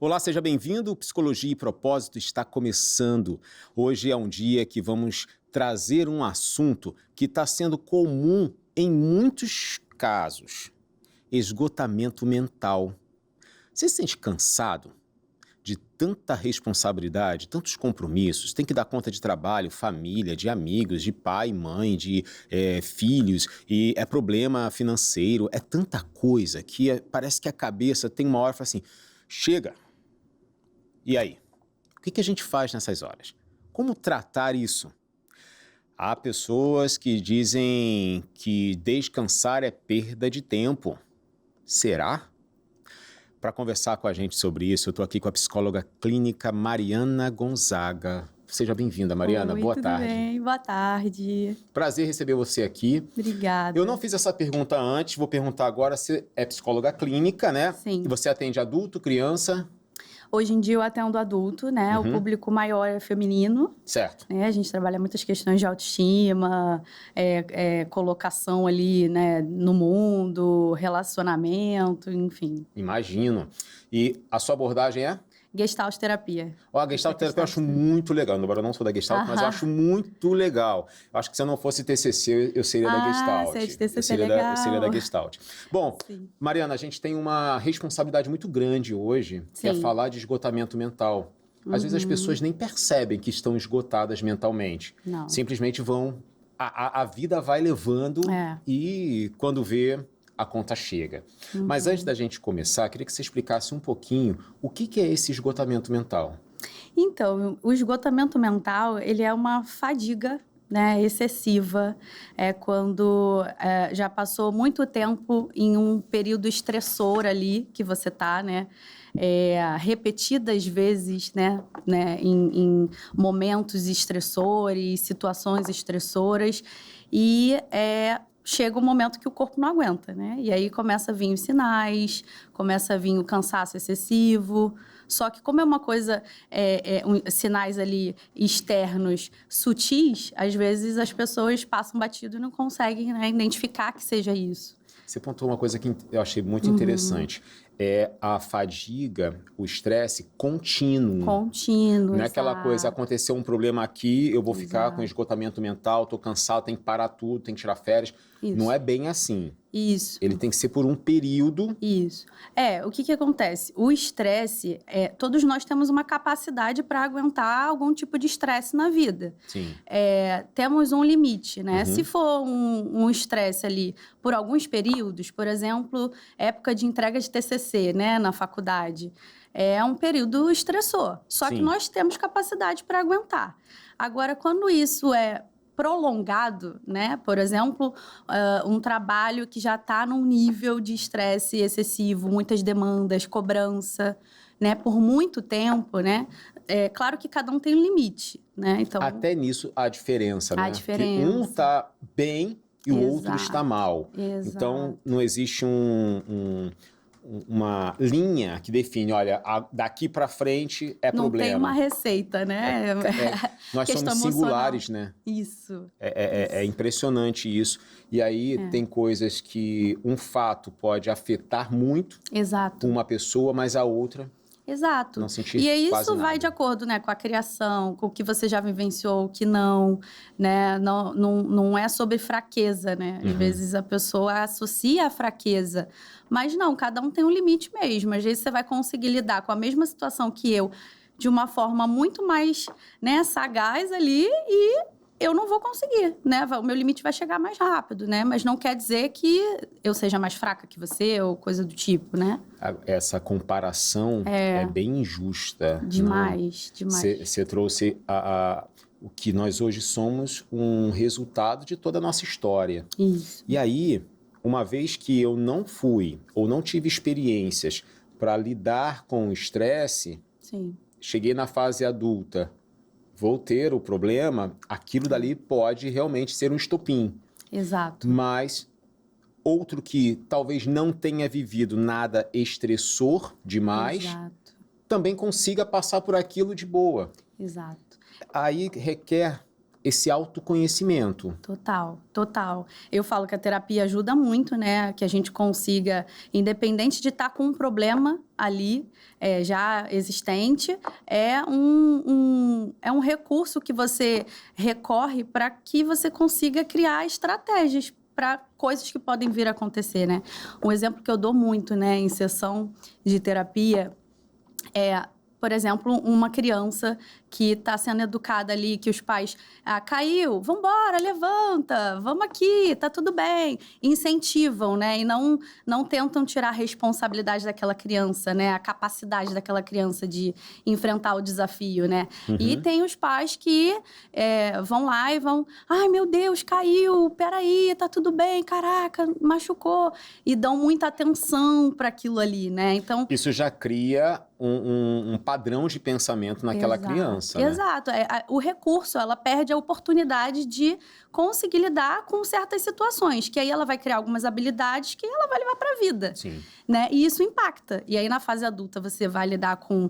Olá, seja bem-vindo. O Psicologia e Propósito está começando. Hoje é um dia que vamos trazer um assunto que está sendo comum em muitos casos: esgotamento mental. Você se sente cansado de tanta responsabilidade, tantos compromissos? Tem que dar conta de trabalho, família, de amigos, de pai, mãe, de filhos, e é problema financeiro, é tanta coisa que parece que a cabeça tem uma hora e fala assim: chega! E aí? O que a gente faz nessas horas? Como tratar isso? Há pessoas que dizem que descansar é perda de tempo. Será? Para conversar com a gente sobre isso, eu estou aqui com a psicóloga clínica Mariana Gonzaga. Seja bem-vinda, Mariana. Oi, Boa tudo tarde. bem? Boa tarde. Prazer receber você aqui. Obrigada. Eu não fiz essa pergunta antes, vou perguntar agora. Você é psicóloga clínica, né? Sim. E você atende adulto, criança? Hoje em dia eu atendo adulto, né? O público maior é feminino. Certo. Né? A gente trabalha muitas questões de autoestima, colocação ali, né, no mundo, relacionamento, enfim. Imagino. E a sua abordagem é? Gestalt terapia. Ó, a Gestalt terapia eu acho muito legal. Embora eu não sou da Gestalt, mas eu acho muito legal. Eu acho que se eu não fosse TCC, eu seria da Gestalt. Você é de TCC, eu seria legal. eu seria da Gestalt. Bom, Sim. Mariana, a gente tem uma responsabilidade muito grande hoje, que é Sim. falar de esgotamento mental. Às vezes as pessoas nem percebem que estão esgotadas mentalmente. Não. Simplesmente vão... A vida vai levando e quando vê... a conta chega. Mas antes da gente começar, queria que você explicasse um pouquinho o que é esse esgotamento mental. Então, o esgotamento mental, ele é uma fadiga, né, excessiva. É quando já passou muito tempo em um período estressor ali que você tá, né? Repetidas vezes, né, em momentos estressores, situações estressoras. E chega um momento que o corpo não aguenta, né? E aí começa a vir os sinais, começa a vir o cansaço excessivo. Só que como é uma coisa, sinais ali externos sutis, às vezes as pessoas passam batido e não conseguem, né, identificar que seja isso. Você pontuou uma coisa que eu achei muito interessante. É a fadiga, o estresse contínuo. Contínuo, Não é aquela coisa, aconteceu um problema aqui, eu vou ficar com esgotamento mental, tô cansado, tem que parar tudo, tem que tirar férias. Isso. Não é bem assim. Isso. Ele tem que ser por um período. Isso. O que acontece? O estresse, todos nós temos uma capacidade para aguentar algum tipo de estresse na vida. Sim. Temos um limite, né? Se for um estresse ali por alguns períodos, por exemplo, época de entrega de TCC, né, na faculdade, é um período estressor. Só que nós temos capacidade para aguentar. Agora, quando isso é prolongado, né? Por exemplo, um trabalho que já está num nível de estresse excessivo, muitas demandas, cobrança, né? Por muito tempo, né? Claro que cada um tem um limite, né? Então, até nisso há diferença, né? A diferença. Que um está bem e o outro está mal. Exato. Então, não existe uma linha que define, olha, daqui para frente é problema. Não tem uma receita, né? Nós somos singulares, né? Isso. É impressionante isso. E aí tem coisas que um fato pode afetar muito uma pessoa, mas a outra... Exato. Não sentir e aí quase isso nada. vai de acordo, né, com a criação, com o que você já vivenciou, o que não, né? Não é sobre fraqueza, né? Às vezes a pessoa associa a fraqueza, mas não, cada um tem um limite mesmo. Às vezes você vai conseguir lidar com a mesma situação que eu, de uma forma muito mais, né, sagaz ali, e eu não vou conseguir, né? O meu limite vai chegar mais rápido, né? Mas não quer dizer que eu seja mais fraca que você ou coisa do tipo, né? Essa comparação é bem injusta. Demais, demais. Você trouxe o que nós hoje somos, um resultado de toda a nossa história. Isso. E aí, uma vez que eu não fui ou não tive experiências para lidar com o estresse, cheguei na fase adulta, vou ter o problema, aquilo dali pode realmente ser um estopim. Exato. Mas outro que talvez não tenha vivido nada estressor demais, também consiga passar por aquilo de boa. Exato. Aí requer esse autoconhecimento. Total, total. Eu falo que a terapia ajuda muito, né? Que a gente consiga, independente de estar com um problema ali já existente, é um recurso que você recorre para que você consiga criar estratégias para coisas que podem vir a acontecer, né? Um exemplo que eu dou muito, né, em sessão de terapia é, por exemplo, uma criança que está sendo educada ali, que os pais, caiu, vambora, levanta, vamos aqui, tá tudo bem. Incentivam, né? E não tentam tirar a responsabilidade daquela criança, né? A capacidade daquela criança de enfrentar o desafio, né? Uhum. E tem os pais que vão lá e vão, ai, meu Deus, caiu, peraí, tá tudo bem, caraca, machucou. E dão muita atenção para aquilo ali, né? Então, isso já cria um padrão de pensamento naquela criança, né? Exato. O recurso, ela perde a oportunidade de conseguir lidar com certas situações, que aí ela vai criar algumas habilidades que ela vai levar para a vida. Sim. Né? E isso impacta. E aí, na fase adulta, você vai lidar com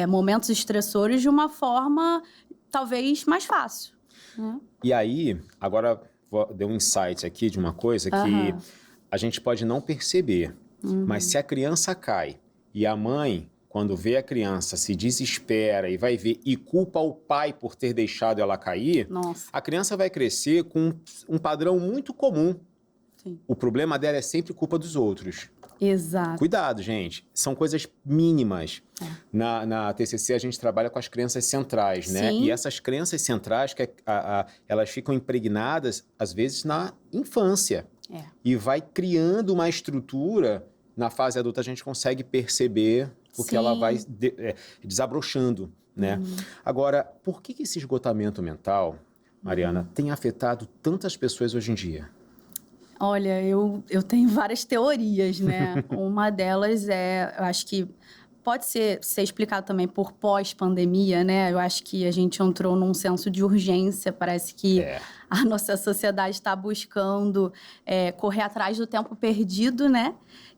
momentos estressores de uma forma, talvez, mais fácil. Né? E aí, agora, deu um insight aqui de uma coisa que a gente pode não perceber, mas se a criança cai e a mãe, quando vê a criança, se desespera e vai ver e culpa o pai por ter deixado ela cair, Nossa. a criança vai crescer com um padrão muito comum. Sim. O problema dela é sempre culpa dos outros. Exato. Cuidado, gente. São coisas mínimas. Na TCC, a gente trabalha com as crenças centrais, né? Sim. E essas crenças centrais, elas ficam impregnadas, às vezes, na infância. E vai criando uma estrutura. Na fase adulta, a gente consegue perceber porque ela vai desabrochando, né? Agora, por que esse esgotamento mental, Mariana, tem afetado tantas pessoas hoje em dia? Olha, eu tenho várias teorias, né? Uma delas eu acho que pode ser explicado também por pós-pandemia, né? Eu acho que a gente entrou num senso de urgência, parece que a nossa sociedade está buscando correr atrás do tempo perdido, né?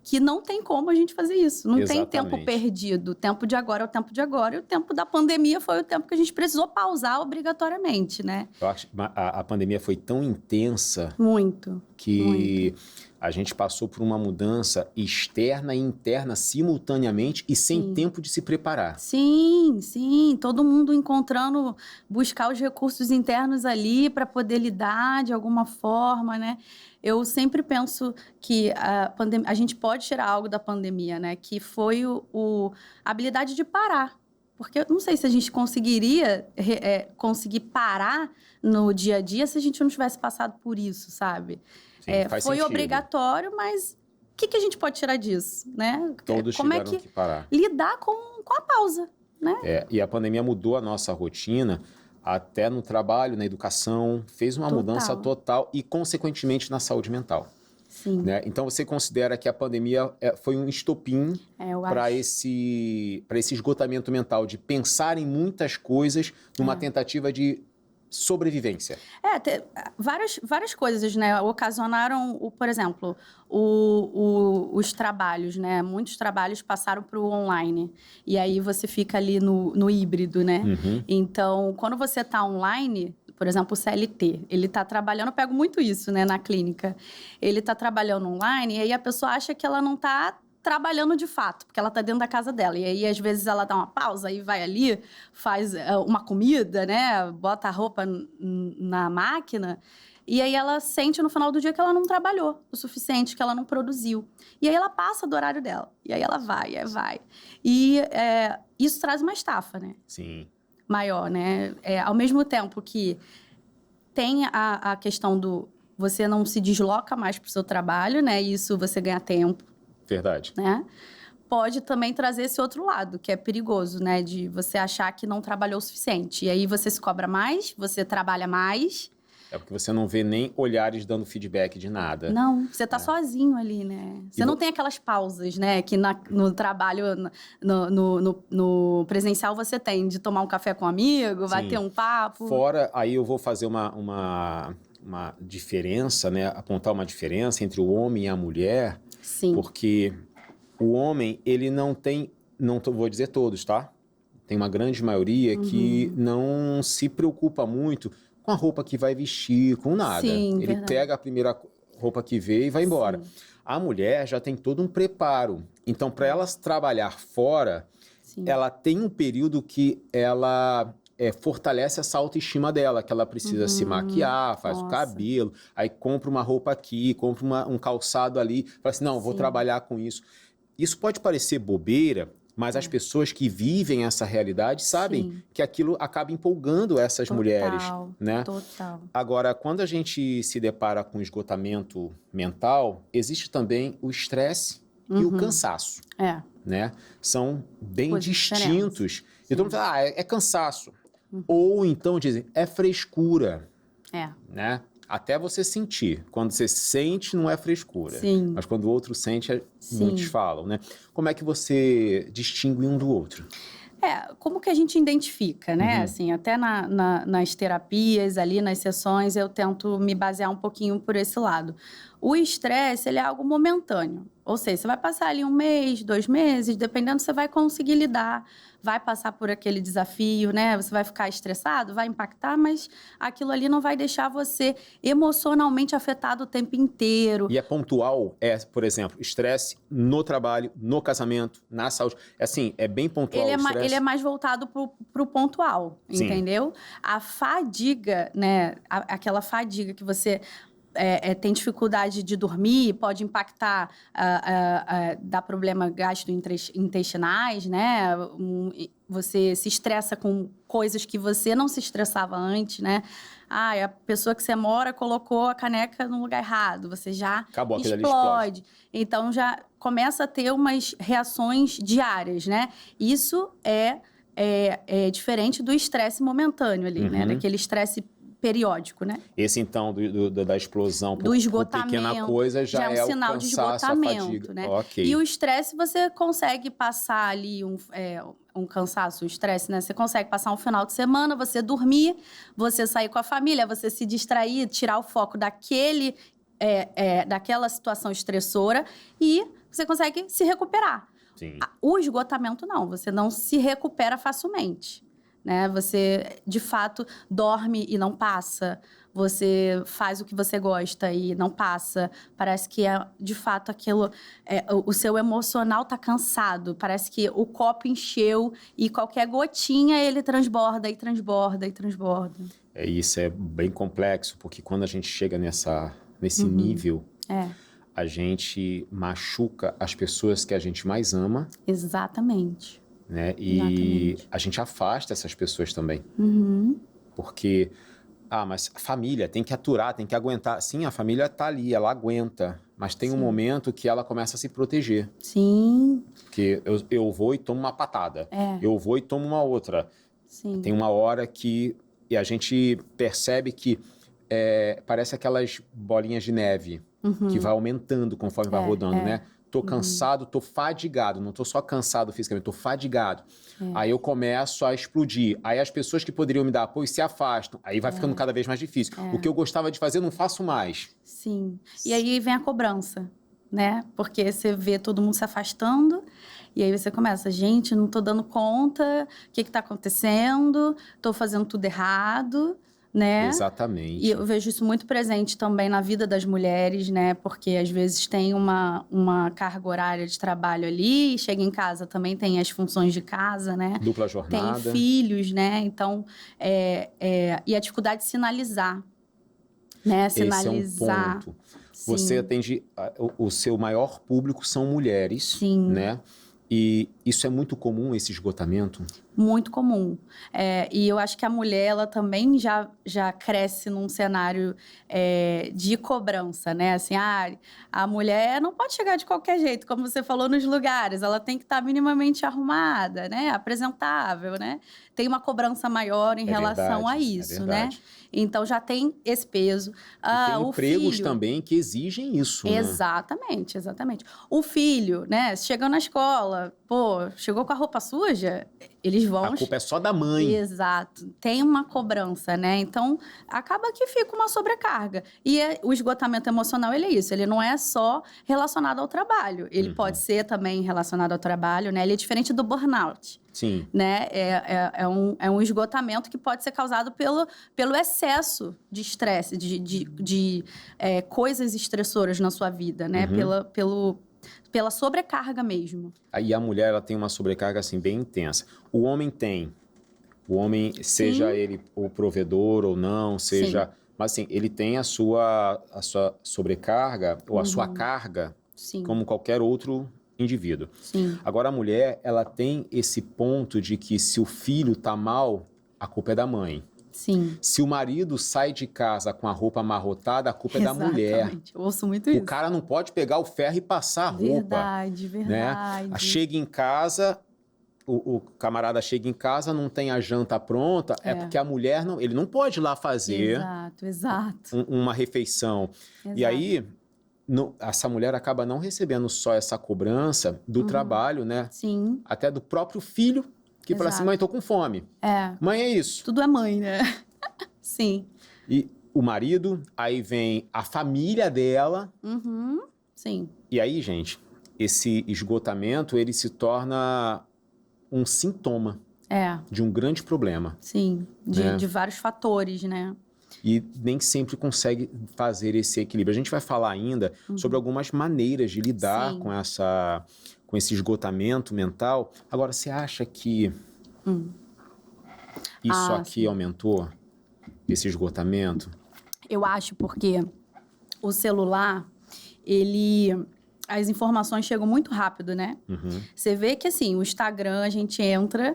Que não tem como a gente fazer isso. Não tem tempo perdido. O tempo de agora é o tempo de agora. E o tempo da pandemia foi o tempo que a gente precisou pausar obrigatoriamente, né? Eu acho que a pandemia foi tão intensa... Muito. Que a gente passou por uma mudança externa e interna simultaneamente e sem tempo de se preparar. Sim, sim. Todo mundo encontrando, buscar os recursos internos ali para poder lidar de alguma forma, né? Eu sempre penso que a gente pode tirar algo da pandemia, né? Que foi a habilidade de parar. Porque eu não sei se a gente conseguiria conseguir parar no dia a dia se a gente não tivesse passado por isso, sabe? Sim, faz foi sentido. Obrigatório, mas o que a gente pode tirar disso, né? Todos Como tiveram que parar. Lidar com a pausa, né? E a pandemia mudou a nossa rotina, até no trabalho, na educação, fez uma mudança total e, consequentemente, na saúde mental. Sim. Né? Então, você considera que a pandemia foi um estopim para esse esgotamento mental, de pensar em muitas coisas numa tentativa de sobrevivência? Várias coisas, né? Ocasionaram, por exemplo, os trabalhos, né? Muitos trabalhos passaram para o online. E aí você fica ali no híbrido, né? Então, quando você está online... Por exemplo, o CLT, ele está trabalhando, eu pego muito isso, né, na clínica. Ele está trabalhando online e aí a pessoa acha que ela não está trabalhando de fato, porque ela está dentro da casa dela. E aí, às vezes, ela dá uma pausa e vai ali, faz uma comida, né, bota a roupa na máquina. E aí ela sente no final do dia que ela não trabalhou o suficiente, que ela não produziu. E aí ela passa do horário dela. E aí ela vai. E isso traz uma estafa, né? Sim. Maior, né? Ao mesmo tempo que tem a questão do... Você não se desloca mais para o seu trabalho, né? Isso você ganha tempo. Verdade. Né? Pode também trazer esse outro lado, que é perigoso, né? De você achar que não trabalhou o suficiente. E aí você se cobra mais, você trabalha mais... É porque você não vê nem olhares dando feedback de nada. Não, você tá sozinho ali, né? Você não tem aquelas pausas, né? Que no trabalho, no presencial você tem, de tomar um café com um amigo, vai ter um papo. Fora, aí eu vou fazer uma diferença, né? Apontar uma diferença entre o homem e a mulher. Sim. Porque o homem, ele não tem, vou dizer todos, tá? Tem uma grande maioria que não se preocupa muito com a roupa que vai vestir, com nada. Sim, Ele verdade. pega a primeira roupa que vê e vai embora. Sim. A mulher já tem todo um preparo. Então, para ela trabalhar fora, Sim. ela tem um período que ela fortalece essa autoestima dela, que ela precisa se maquiar, faz o Nossa. cabelo, aí compra uma roupa aqui, compra um calçado ali, fala assim, não, vou Sim. trabalhar com isso. Isso pode parecer bobeira, mas as pessoas que vivem essa realidade sabem Sim. que aquilo acaba empolgando essas mulheres, né? Total. Agora, quando a gente se depara com esgotamento mental, existe também o estresse e o cansaço, É. né? São bem Coisas distintos. diferentes. Então, é cansaço. Ou então dizem, é frescura, É. né? Até você sentir. Quando você sente, não é frescura. Sim. Mas quando o outro sente, Sim. muitos falam, né? Como é que você distingue um do outro? Como que a gente identifica, né? Uhum. Assim, até nas terapias, ali nas sessões, eu tento me basear um pouquinho por esse lado. O estresse, ele é algo momentâneo. Ou seja, você vai passar ali 1 mês, 2 meses, dependendo, você vai conseguir lidar, vai passar por aquele desafio, né? Você vai ficar estressado, vai impactar, mas aquilo ali não vai deixar você emocionalmente afetado o tempo inteiro. E é pontual, por exemplo, estresse no trabalho, no casamento, na saúde. Assim, é bem pontual o estresse. Ele é mais voltado pro pontual, Sim. entendeu? A fadiga, né? Aquela fadiga que você tem dificuldade de dormir, pode impactar, dá problema gastrointestinais, né? Você se estressa com coisas que você não se estressava antes, né? A pessoa que você mora colocou a caneca no lugar errado, você já Acabou, aquele ali explode. Então, já começa a ter umas reações diárias, né? Isso é diferente do estresse momentâneo ali, né? Daquele estresse periódico, né? Esse, então, da explosão Do esgotamento, por pequena coisa já é um o sinal de cansaço, a esgotamento, fadiga. né? Ok. E o estresse, você consegue passar ali um cansaço, o estresse, né? Você consegue passar um final de semana, você dormir, você sair com a família, você se distrair, tirar o foco daquela situação estressora e você consegue se recuperar. Sim. O esgotamento, não. Você não se recupera facilmente, né? Você, de fato, dorme e não passa. Você faz o que você gosta e não passa. Parece que de fato, aquilo... o seu emocional tá cansado. Parece que o copo encheu e qualquer gotinha, ele transborda e transborda e transborda. Isso é bem complexo, porque quando a gente chega nesse nível, a gente machuca as pessoas que a gente mais ama. Exatamente. Né? E a gente afasta essas pessoas também. Porque, mas a família tem que aturar, tem que aguentar. Sim, a família tá ali, ela aguenta. Mas tem um momento que ela começa a se proteger. Sim. Porque eu vou e tomo uma patada. Eu vou e tomo uma outra. Sim. Tem uma hora que a gente percebe que parece aquelas bolinhas de neve que vai aumentando conforme vai rodando, né? Tô cansado, tô fadigado. Não tô só cansado fisicamente, tô fadigado. Aí eu começo a explodir. Aí as pessoas que poderiam me dar apoio se afastam. Aí vai ficando cada vez mais difícil. O que eu gostava de fazer, eu não faço mais. Sim. E aí vem a cobrança, né? Porque você vê todo mundo se afastando. E aí você começa, gente, não tô dando conta. O que tá acontecendo? Tô fazendo tudo errado. Né? Exatamente. E eu vejo isso muito presente também na vida das mulheres, né? Porque às vezes tem uma carga horária de trabalho ali, chega em casa também tem as funções de casa, né? Dupla jornada. Tem filhos, né? Então, e a dificuldade de sinalizar, né? Sinalizar. Esse é um ponto. Você atende, o seu maior público são mulheres, Sim. né? E isso é muito comum, esse esgotamento? Muito comum. E eu acho que a mulher, ela também já cresce num cenário de cobrança, né? Assim, a mulher não pode chegar de qualquer jeito, como você falou nos lugares. Ela tem que estar minimamente arrumada, né? Apresentável, né? Tem uma cobrança maior em relação a isso, né? Então, já tem esse peso. E tem empregos também que exigem isso, né? Exatamente, exatamente. O filho, né? Chegando na escola, chegou com a roupa suja, eles vão... A culpa é só da mãe. Exato. Tem uma cobrança, né? Então, acaba que fica uma sobrecarga. E o esgotamento emocional, ele é isso. Ele não é só relacionado ao trabalho. Ele pode ser também relacionado ao trabalho, né? Ele é diferente do burnout. Sim. Né? É um esgotamento que pode ser causado pelo excesso de estresse, de coisas estressoras na sua vida, né? Pela sobrecarga mesmo. Aí a mulher, ela tem uma sobrecarga, assim, bem intensa. O homem, seja Sim. ele o provedor ou não, seja... Sim. Mas, assim, ele tem a sua sobrecarga ou a sua carga, Sim. como qualquer outro indivíduo. Sim. Agora, a mulher, ela tem esse ponto de que se o filho tá mal, a culpa é da mãe. Sim. Se o marido sai de casa com a roupa amarrotada, a culpa é da mulher. Exatamente. Eu ouço muito isso. O cara não pode pegar o ferro e passar a roupa. Verdade, verdade. Né? Chega em casa, o camarada chega em casa, não tem a janta pronta, é porque a mulher não... Ele não pode ir lá fazer exato. uma refeição. Exato. E aí, essa mulher acaba não recebendo só essa cobrança do trabalho, né? Sim. Até do próprio filho, que fala assim, mãe, tô com fome. Mãe, é isso. Tudo é mãe, né? Sim. E o marido, aí vem a família dela. Sim. E aí, gente, esse esgotamento, ele se torna um sintoma de um grande problema. Sim, de vários fatores, né? E nem sempre consegue fazer esse equilíbrio. A gente vai falar ainda sobre algumas maneiras de lidar com esse esgotamento mental. Agora, você acha que isso aqui aumentou, esse esgotamento? Eu acho porque o celular, as informações chegam muito rápido, né? Você vê que, assim, o Instagram, a gente entra,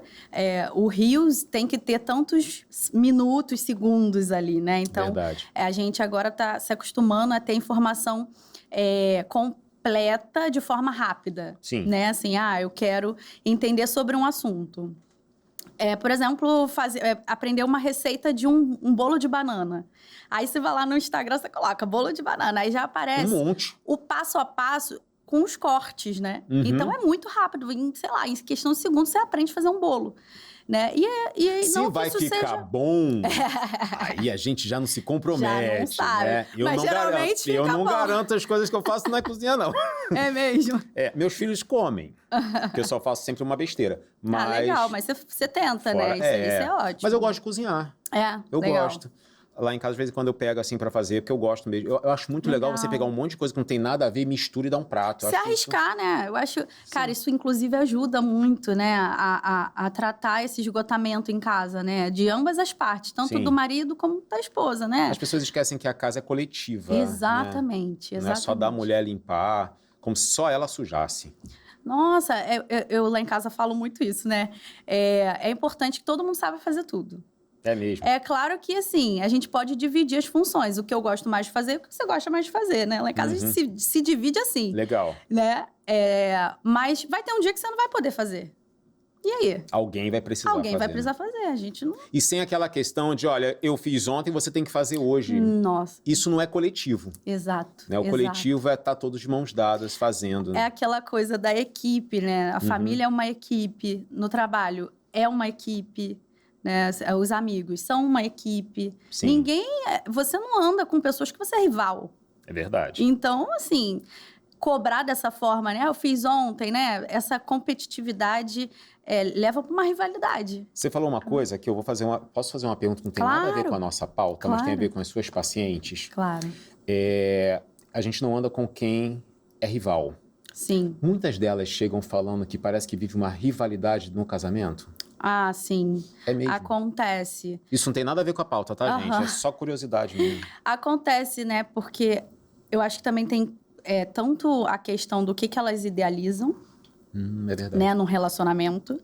o Reels tem que ter tantos minutos, segundos ali, né? Então, Verdade. A gente agora está se acostumando a ter informação completa de forma rápida. Sim. Né? Assim, eu quero entender sobre um assunto. Por exemplo, aprender uma receita de um bolo de banana. Aí você vai lá no Instagram, você coloca bolo de banana, aí já aparece o passo a passo com os cortes, né? Então, é muito rápido. Em questão de segundos, você aprende a fazer um bolo. Né? Se não vai ficar bom, aí a gente já não se compromete, já não sabe. Né? Eu não garanto as coisas que eu faço na cozinha, não. É mesmo? Meus filhos comem, porque eu só faço sempre uma besteira. Mas... legal, mas você tenta, né? Isso é ótimo. Mas eu gosto de cozinhar. Eu legal. gosto. Lá em casa, às vezes, quando eu pego assim pra fazer, porque eu gosto mesmo. Eu acho muito legal você pegar um monte de coisa que não tem nada a ver, mistura e dar um prato. Se arriscar, né? Eu acho... Cara, isso inclusive ajuda muito, né? A tratar esse esgotamento em casa, né? De ambas as partes, tanto do marido como da esposa, né? As pessoas esquecem que a casa é coletiva. Exatamente, né? Não é só da mulher limpar, como se só ela sujasse. Nossa, eu lá em casa falo muito isso, né? É importante que todo mundo saiba fazer tudo. É mesmo. É claro que, assim, a gente pode dividir as funções. O que eu gosto mais de fazer e o que você gosta mais de fazer, né? Lá em casa a gente se divide assim. Legal. Né? Mas vai ter um dia que você não vai poder fazer. E aí? Alguém vai precisar fazer. Alguém vai precisar fazer, a gente não... E sem aquela questão de, olha, eu fiz ontem, você tem que fazer hoje. Nossa. Isso não é coletivo. Exato. Né? O coletivo é estar todos de mãos dadas fazendo. É aquela coisa da equipe, né? A família é uma equipe, no trabalho é uma equipe... Né? Os amigos são uma equipe. Sim. Você não anda com pessoas que você é rival. É verdade. Então, assim, cobrar dessa forma, né? Eu fiz ontem, né? Essa competitividade leva para uma rivalidade. Você falou uma coisa que eu vou fazer Posso fazer uma pergunta que não tem nada a ver com a nossa pauta, mas tem a ver com as suas pacientes? Claro. A gente não anda com quem é rival. Sim. Muitas delas chegam falando que parece que vive uma rivalidade no casamento. Ah, sim. É mesmo? Acontece. Isso não tem nada a ver com a pauta, tá, gente? É só curiosidade mesmo. Acontece, né? Porque eu acho que também tem tanto a questão do que elas idealizam, é verdade. Né, num relacionamento,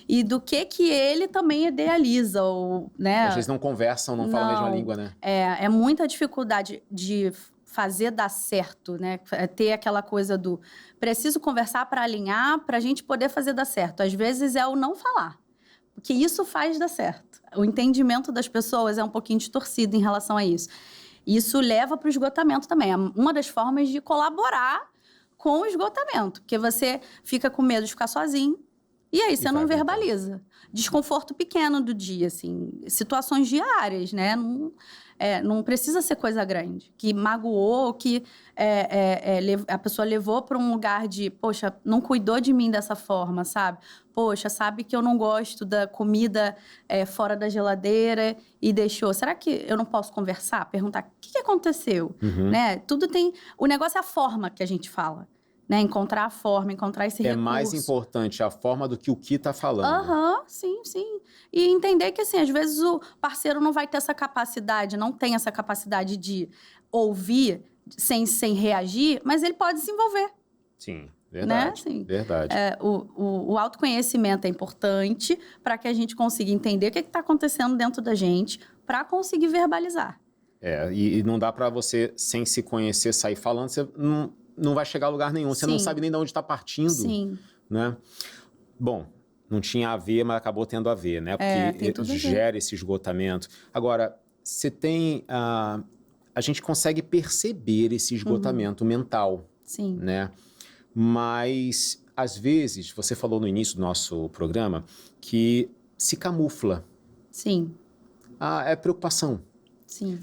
e do que ele também idealiza, ou, né? Às vezes não conversam, não falam a mesma língua, né? É muita dificuldade de fazer dar certo, né? Ter aquela coisa do preciso conversar para alinhar, para a gente poder fazer dar certo. Às vezes é o não falar. Porque isso faz dar certo. O entendimento das pessoas é um pouquinho distorcido em relação a isso. Isso leva para o esgotamento também. É uma das formas de colaborar com o esgotamento. Porque você fica com medo de ficar sozinho. E aí você não verbaliza. Desconforto pequeno do dia, assim. Situações diárias, né? não precisa ser coisa grande, que magoou, que a pessoa levou para um lugar de, poxa, não cuidou de mim dessa forma, sabe? Poxa, sabe que eu não gosto da comida fora da geladeira e deixou. Será que eu não posso conversar? Perguntar, o que aconteceu? Né? Tudo tem... O negócio é a forma que a gente fala. Né? Encontrar a forma, encontrar esse recurso. É mais importante a forma do que o que está falando. Sim. E entender que, assim, às vezes o parceiro não vai ter essa capacidade, não tem essa capacidade de ouvir sem reagir, mas ele pode se envolver. Sim, verdade. Né? Assim, verdade. O autoconhecimento é importante para que a gente consiga entender o que está acontecendo dentro da gente para conseguir verbalizar. E não dá para você, sem se conhecer, sair falando, você não vai chegar a lugar nenhum. Você não sabe nem de onde está partindo. Sim. Né? Bom, não tinha a ver, mas acabou tendo a ver, né? Porque gera esse esgotamento. Agora, você tem... a gente consegue perceber esse esgotamento mental. Sim. Né? Mas, às vezes, você falou no início do nosso programa que se camufla. Sim. É preocupação. Sim.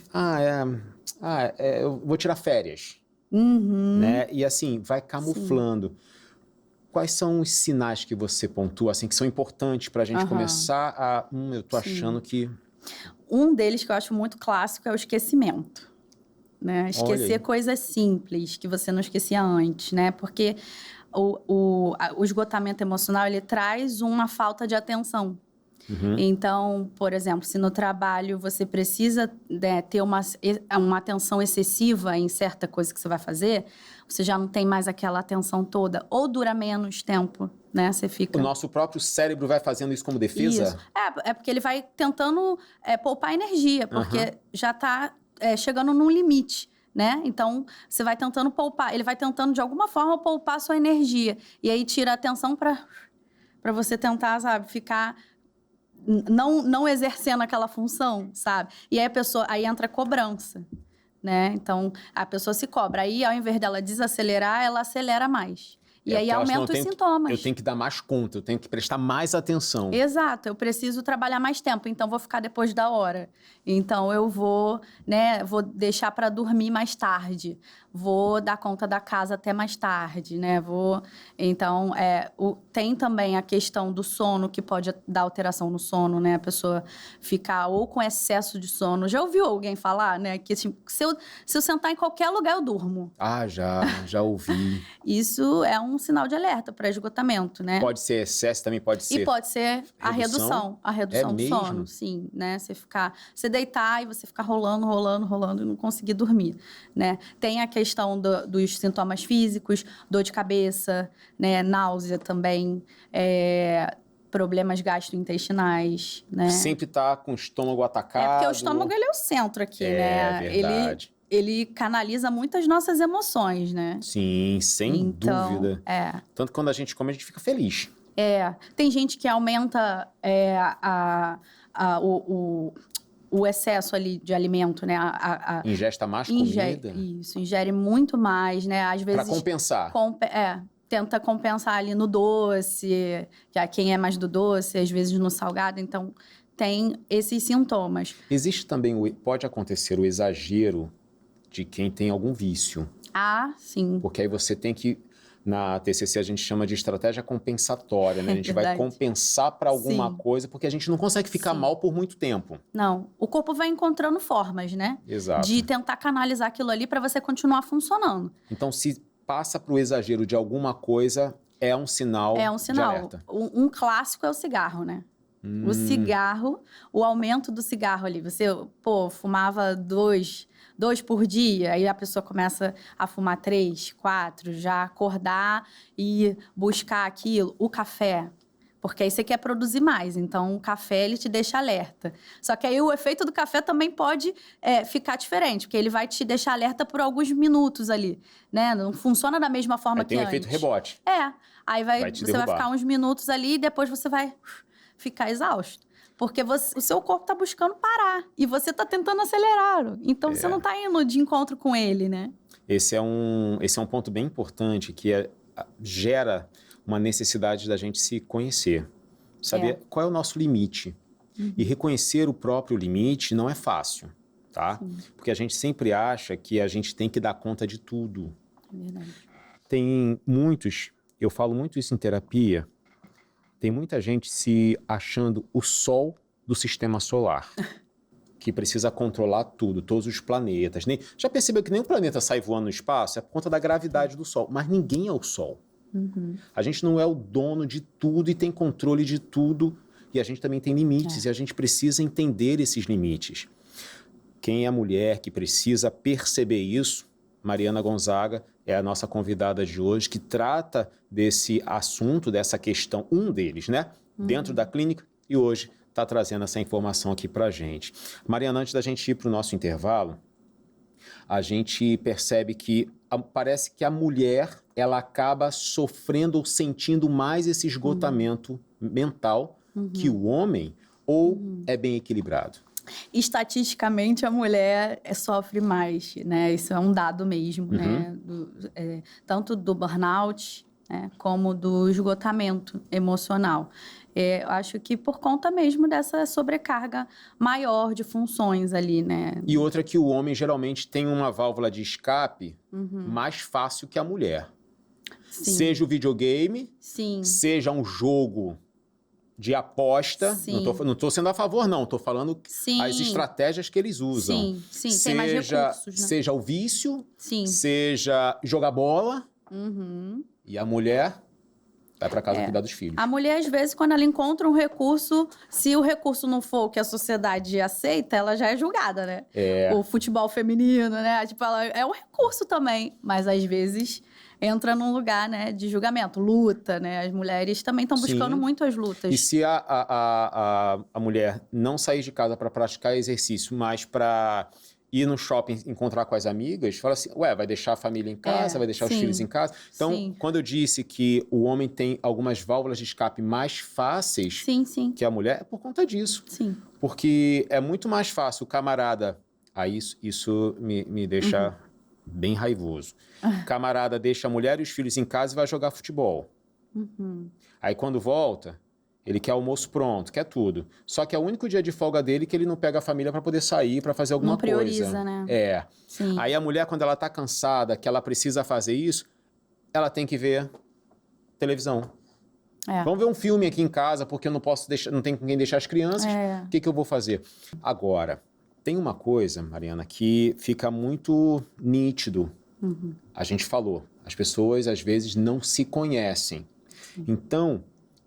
Eu vou tirar férias. Né? E assim, vai camuflando. Sim. Quais são os sinais que você pontua, assim, que são importantes para a gente começar eu tô achando que... Um deles que eu acho muito clássico é o esquecimento. Né? Esquecer coisas simples que você não esquecia antes, né? Porque o esgotamento emocional, ele traz uma falta de atenção. Então, por exemplo, se no trabalho você precisa ter uma atenção excessiva em certa coisa que você vai fazer, você já não tem mais aquela atenção toda, ou dura menos tempo, né? Você fica... O nosso próprio cérebro vai fazendo isso como defesa? Isso. É porque ele vai tentando poupar energia, porque já está chegando num limite. Né? Então, você vai tentando poupar, ele vai tentando de alguma forma poupar a sua energia. E aí tira a atenção para você tentar, sabe, ficar... Não exercendo aquela função, sabe? E aí aí entra a cobrança, né? Então, a pessoa se cobra. Aí, ao invés dela desacelerar, ela acelera mais. E aí aumenta os sintomas. Eu tenho que dar mais conta, eu tenho que prestar mais atenção. Exato, eu preciso trabalhar mais tempo, então vou ficar depois da hora. Então eu vou deixar para dormir mais tarde. Vou dar conta da casa até mais tarde, né? Então, tem também a questão do sono, que pode dar alteração no sono, né? A pessoa ficar ou com excesso de sono. Já ouviu alguém falar, né? Que assim, se eu sentar em qualquer lugar, eu durmo. Já ouvi. Isso é um sinal de alerta para esgotamento, né? Pode ser excesso, também pode ser... E pode ser a redução do mesmo? sono, sim, né? Você deitar e você ficar rolando e não conseguir dormir, né? Tem a questão dos sintomas físicos, dor de cabeça, né? Náusea também, problemas gastrointestinais, né? Sempre tá com o estômago atacado. Porque o estômago, ele é o centro aqui, né? É verdade. Ele canaliza muitas nossas emoções, né? Sim, sem dúvida. Tanto que quando a gente come, a gente fica feliz. Tem gente que aumenta o excesso ali de alimento, né? Ingesta mais comida. Isso, ingere muito mais, né? Às vezes... Para compensar. Tenta compensar ali no doce, já quem é mais do doce, às vezes no salgado, então tem esses sintomas. Existe também, pode acontecer o exagero de quem tem algum vício. Sim. Porque aí você tem que... Na TCC a gente chama de estratégia compensatória, né? A gente vai compensar para alguma coisa, porque a gente não consegue ficar mal por muito tempo. Não, o corpo vai encontrando formas, né? Exato. De tentar canalizar aquilo ali para você continuar funcionando. Então, se passa para o exagero de alguma coisa, é um sinal de alerta. Um clássico é o cigarro, né? O cigarro, o aumento do cigarro ali. Você, fumava dois por dia, aí a pessoa começa a fumar 3, 4, já acordar e buscar aquilo. O café, porque aí você quer produzir mais, então o café, ele te deixa alerta. Só que aí o efeito do café também pode ficar diferente, porque ele vai te deixar alerta por alguns minutos ali, né? Não funciona da mesma forma que antes. Tem um efeito rebote. Aí você vai ficar uns minutos ali e depois você vai ficar exausto. Porque o seu corpo está buscando parar e você está tentando acelerar. Então, você não está indo de encontro com ele, né? Esse é um ponto bem importante que gera uma necessidade da gente se conhecer. Saber qual é o nosso limite. E reconhecer o próprio limite não é fácil. tá? Sim. Porque a gente sempre acha que a gente tem que dar conta de tudo. É verdade. Tem muitos, eu falo muito isso em terapia, tem muita gente se achando o sol do sistema solar, que precisa controlar tudo, todos os planetas. Já percebeu que nenhum planeta sai voando no espaço? É por conta da gravidade do Sol, mas ninguém é o Sol. A gente não é o dono de tudo e tem controle de tudo, e a gente também tem limites, e a gente precisa entender esses limites. Quem é a mulher que precisa perceber isso, Mariana Gonzaga é a nossa convidada de hoje, que trata desse assunto, dessa questão, um deles, né? Dentro da clínica, e hoje está trazendo essa informação aqui para a gente. Mariana, antes da gente ir para o nosso intervalo, a gente percebe que parece que a mulher ela acaba sofrendo ou sentindo mais esse esgotamento mental que o homem, ou é bem equilibrado? Estatisticamente, a mulher sofre mais, né? Isso é um dado mesmo, né? Tanto do burnout, né? Como do esgotamento emocional. Eu acho que por conta mesmo dessa sobrecarga maior de funções ali, né? E outra que o homem geralmente tem uma válvula de escape mais fácil que a mulher. Sim. Seja o videogame, Sim. seja um jogo de aposta. Sim. Não tô sendo a favor, não. Tô falando Sim. as estratégias que eles usam. Sim, sim. Tem mais recursos, né? Seja o vício, Sim. seja jogar bola. E a mulher vai para casa cuidar dos filhos. A mulher, às vezes, quando ela encontra um recurso, se o recurso não for o que a sociedade aceita, ela já é julgada, né? O futebol feminino, né? Tipo, ela é um recurso também, mas às vezes entra num lugar, né, de julgamento, luta, né? As mulheres também estão buscando muito as lutas. E se a mulher não sair de casa para praticar exercício, mas para ir no shopping encontrar com as amigas, fala assim, vai deixar a família em casa, vai deixar os filhos em casa. Então, quando eu disse que o homem tem algumas válvulas de escape mais fáceis que a mulher, é por conta disso. Sim. Porque é muito mais fácil o camarada... Isso me deixa bem raivoso. Camarada deixa a mulher e os filhos em casa e vai jogar futebol. Aí quando volta... Ele quer almoço pronto, quer tudo. Só que é o único dia de folga dele que ele não pega a família para poder sair, para fazer alguma coisa. Não prioriza, né? Sim. Aí a mulher, quando ela tá cansada, que ela precisa fazer isso, ela tem que ver televisão. Vamos ver um filme aqui em casa, porque eu não posso deixar, não tem com quem deixar as crianças. O que eu vou fazer? Agora, tem uma coisa, Mariana, que fica muito nítido. A gente falou, as pessoas às vezes não se conhecem. Então...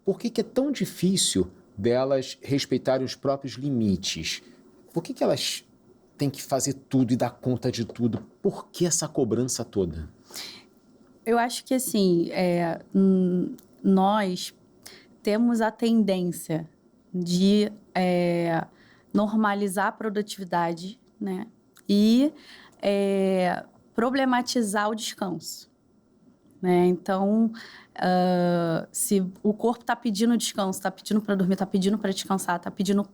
Por que é tão difícil delas respeitarem os próprios limites? Por que elas têm que fazer tudo e dar conta de tudo? Por que essa cobrança toda? Eu acho que, assim, nós temos a tendência de normalizar a produtividade, né? E problematizar o descanso, né? Então... se o corpo tá pedindo descanso, tá pedindo para dormir, tá pedindo para descansar, tá pedindo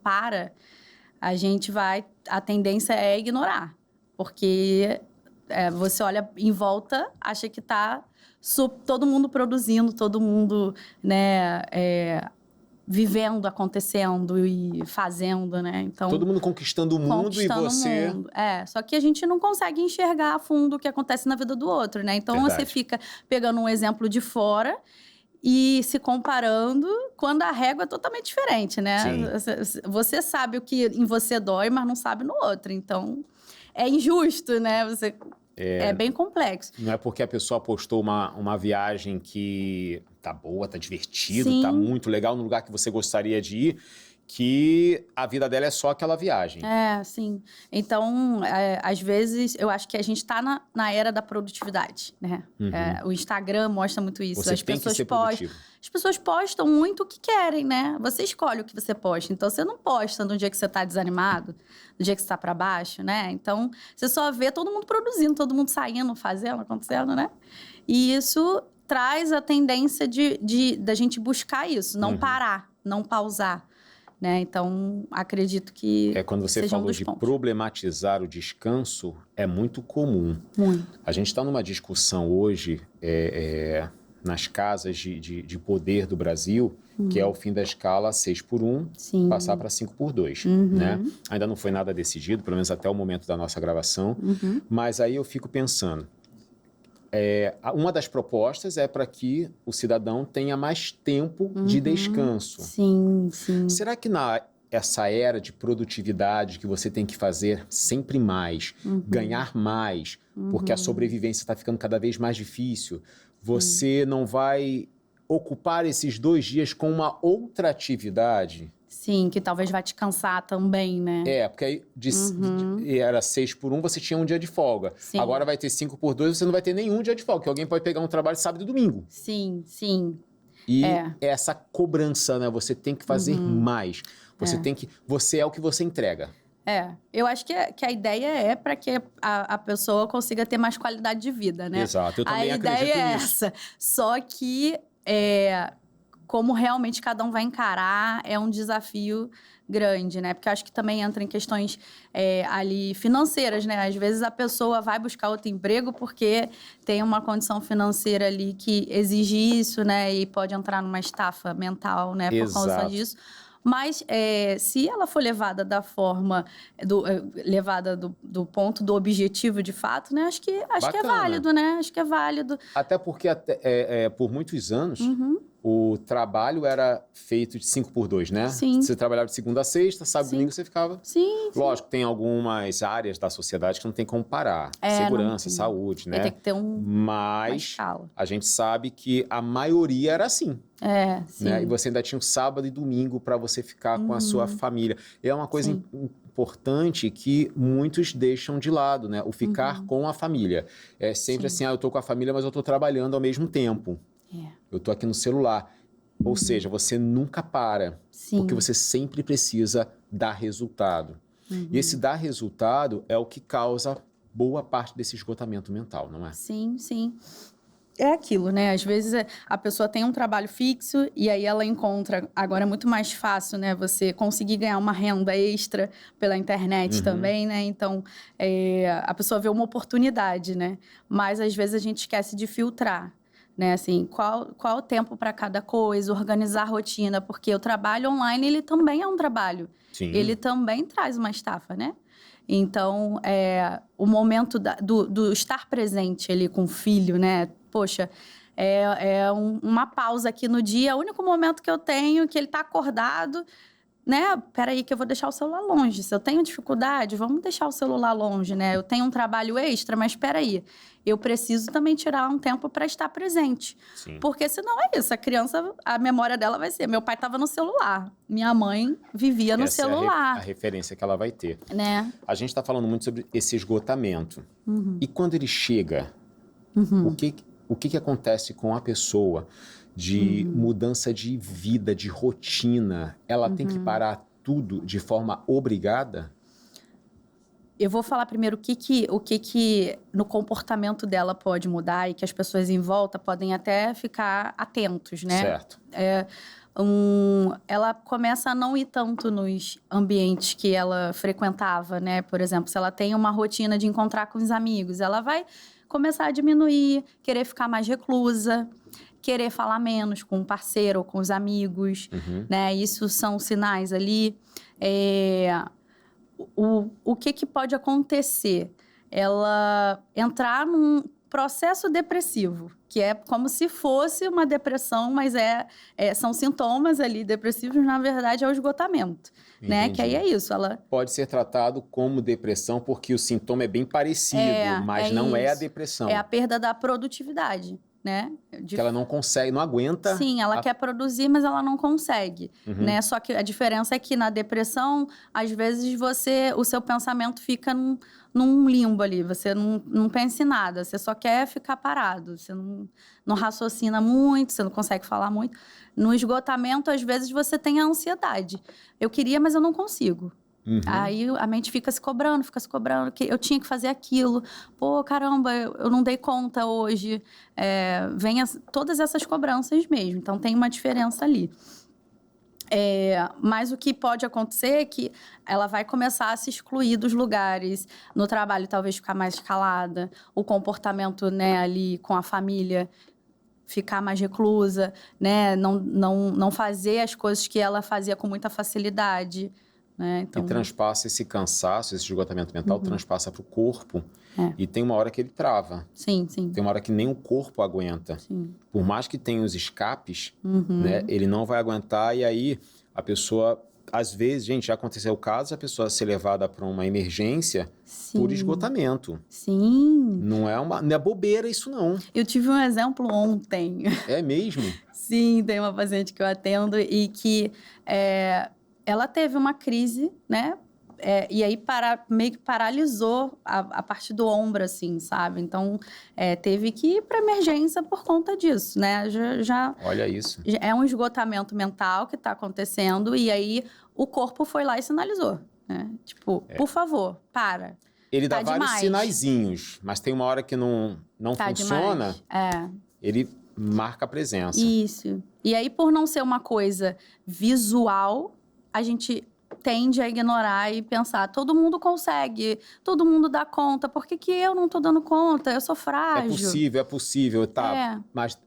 a tendência é ignorar. Porque você olha em volta, acha que tá todo mundo produzindo, todo mundo, né, vivendo, acontecendo e fazendo, né? Então, todo mundo conquistando o mundo e você... O mundo. Só que a gente não consegue enxergar a fundo o que acontece na vida do outro, né? Então, você fica pegando um exemplo de fora e se comparando quando a régua é totalmente diferente, né? Você sabe o que em você dói, mas não sabe no outro. Então, é injusto, né? É bem complexo. Não é porque a pessoa postou uma viagem que tá boa, tá divertido, tá muito legal no lugar que você gostaria de ir, que a vida dela é só aquela viagem. Sim. Então, às vezes, eu acho que a gente tá na era da produtividade, né? O Instagram mostra muito isso. Você tem que ser produtivo. As pessoas postam muito o que querem, né? Você escolhe o que você posta. Então, você não posta no dia que você tá desanimado, no dia que você tá pra baixo, né? Então, você só vê todo mundo produzindo, todo mundo saindo, fazendo, acontecendo, né? E isso traz a tendência da gente buscar isso, não parar, não pausar. Né? Então, acredito que quando você falou de problematizar o descanso, é muito comum. Muito. A gente está numa discussão hoje nas casas de poder do Brasil, que é o fim da escala 6x1, Sim. passar para 5x2, né? Ainda não foi nada decidido, pelo menos até o momento da nossa gravação, mas aí eu fico pensando, uma das propostas é para que o cidadão tenha mais tempo de descanso. Sim, sim. Será que essa era de produtividade que você tem que fazer sempre mais, ganhar mais, porque a sobrevivência está ficando cada vez mais difícil, você não vai ocupar esses 2 dias com uma outra atividade? Sim, que talvez vai te cansar também, né? Porque aí era 6x1, você tinha um dia de folga. Sim. Agora vai ter 5x2, você não vai ter nenhum dia de folga, porque alguém pode pegar um trabalho sábado e domingo. Sim, sim. E essa cobrança, né? Você tem que fazer mais. Você é o que você entrega. Eu acho que a ideia é para que a pessoa consiga ter mais qualidade de vida, né? Exato, eu também acredito nisso. A ideia é essa. Só que como realmente cada um vai encarar é um desafio grande, né? Porque eu acho que também entra em questões ali financeiras, né? Às vezes a pessoa vai buscar outro emprego porque tem uma condição financeira ali que exige isso, né? E pode entrar numa estafa mental, né? Por causa disso. Mas se ela for levada da forma, levada do ponto do objetivo de fato, né? Acho que é válido, né? Acho que é válido. Até porque por muitos anos o trabalho era feito de 5x2, né? Sim. Você trabalhava de segunda a sexta, sábado e domingo você ficava... Sim. Lógico, tem algumas áreas da sociedade que não tem como parar. Segurança, saúde, né? Tem que ter uma escala. A gente sabe que a maioria era assim. Sim. Né? E você ainda tinha o sábado e domingo para você ficar com a sua família. E é uma coisa importante que muitos deixam de lado, né? O ficar com a família. É sempre assim, eu tô com a família, mas eu tô trabalhando ao mesmo tempo. Eu tô aqui no celular. Ou seja, você nunca para. Porque você sempre precisa dar resultado. E esse dar resultado é o que causa boa parte desse esgotamento mental, não é? Sim, sim. É aquilo, né? Às vezes a pessoa tem um trabalho fixo e aí ela encontra... Agora é muito mais fácil, né? Você conseguir ganhar uma renda extra pela internet também, né? Então, a pessoa vê uma oportunidade, né? Mas às vezes a gente esquece de filtrar, né? Assim, qual o tempo para cada coisa, organizar a rotina. Porque o trabalho online, ele também é um trabalho. Sim. Ele também traz uma estafa, né? Então, o momento do estar presente ali com o filho, né? Poxa, uma pausa aqui no dia. O único momento que eu tenho que ele tá acordado, né? Peraí que eu vou deixar o celular longe. Se eu tenho dificuldade, vamos deixar o celular longe, né? Eu tenho um trabalho extra, mas peraí. Eu preciso também tirar um tempo para estar presente. Sim. Porque senão é isso. A criança, a memória dela vai ser... Meu pai estava no celular. Minha mãe vivia no celular. É a referência que ela vai ter. Né? A gente está falando muito sobre esse esgotamento. E quando ele chega, o que acontece com a pessoa de mudança de vida, de rotina? Ela tem que parar tudo de forma obrigada? Eu vou falar primeiro o que no comportamento dela pode mudar e que as pessoas em volta podem até ficar atentos, né? Certo. Ela começa a não ir tanto nos ambientes que ela frequentava, né? Por exemplo, se ela tem uma rotina de encontrar com os amigos, ela vai começar a diminuir, querer ficar mais reclusa, querer falar menos com o parceiro ou com os amigos, né? Isso são sinais ali. O que pode acontecer? Ela entrar num processo depressivo, que é como se fosse uma depressão, mas são sintomas ali depressivos, na verdade é o esgotamento, né? Que aí é isso, ela... Pode ser tratado como depressão porque o sintoma é bem parecido, mas não é a depressão. É a perda da produtividade, né? Que ela não consegue, não aguenta. Sim, ela quer produzir, mas ela não consegue, né? Só que a diferença é que na depressão, às vezes o seu pensamento fica num limbo ali, você não pensa em nada, você só quer ficar parado, você não raciocina muito, você não consegue falar muito. No esgotamento, às vezes, você tem a ansiedade. Eu queria, mas eu não consigo. Aí a mente fica se cobrando, que eu tinha que fazer aquilo. Pô, caramba, eu não dei conta hoje. Vem todas essas cobranças mesmo. Então, tem uma diferença ali. Mas o que pode acontecer é que ela vai começar a se excluir dos lugares. No trabalho, talvez ficar mais calada. O comportamento, né, ali com a família ficar mais reclusa, né? Não fazer as coisas que ela fazia com muita facilidade, né? Então... E transpassa esse cansaço, esse esgotamento mental, transpassa para o corpo. E tem uma hora que ele trava. Sim, sim. Tem uma hora que nem o corpo aguenta. Sim. Por mais que tenha os escapes, né, ele não vai aguentar e aí a pessoa... Às vezes, gente, já aconteceu o caso, a pessoa ser levada para uma emergência por esgotamento. Sim. Não é bobeira isso, não. Eu tive um exemplo ontem. É mesmo? Sim, tem uma paciente que eu atendo e que ela teve uma crise, né? E aí meio que paralisou a parte do ombro, assim, sabe? Então, teve que ir para emergência por conta disso, né? Olha isso. É um esgotamento mental que está acontecendo e aí o corpo foi lá e sinalizou, né? Tipo, por favor, para. Ele dá tá vários demais. sinaizinhos, mas tem uma hora que não tá funciona, ele marca a presença. Isso. E aí, por não ser uma coisa visual, a gente tende a ignorar e pensar, todo mundo consegue, todo mundo dá conta, por que eu não tô dando conta? Eu sou frágil. É possível, tá? Mas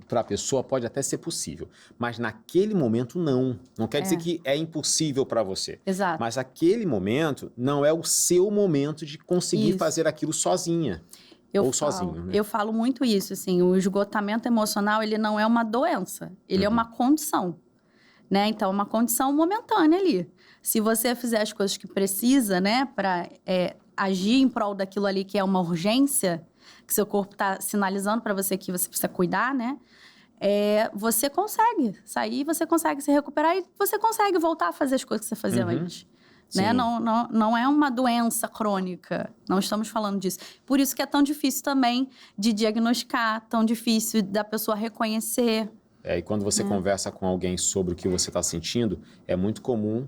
para a pessoa pode até ser possível, mas naquele momento não. Não quer dizer que é impossível para você. Exato. Mas aquele momento não é o seu momento de conseguir fazer aquilo sozinha. Sozinho, né? Eu falo muito isso, assim, o esgotamento emocional, ele não é uma doença, ele é uma condição, né? Então, é uma condição momentânea ali. Se você fizer as coisas que precisa, né, para agir em prol daquilo ali que é uma urgência, que seu corpo está sinalizando para você que você precisa cuidar, né? Você consegue sair, você consegue se recuperar e você consegue voltar a fazer as coisas que você fazia antes. Né? Não é uma doença crônica, não estamos falando disso. Por isso que é tão difícil também de diagnosticar, tão difícil da pessoa reconhecer. E quando você conversa com alguém sobre o que você está sentindo, é muito comum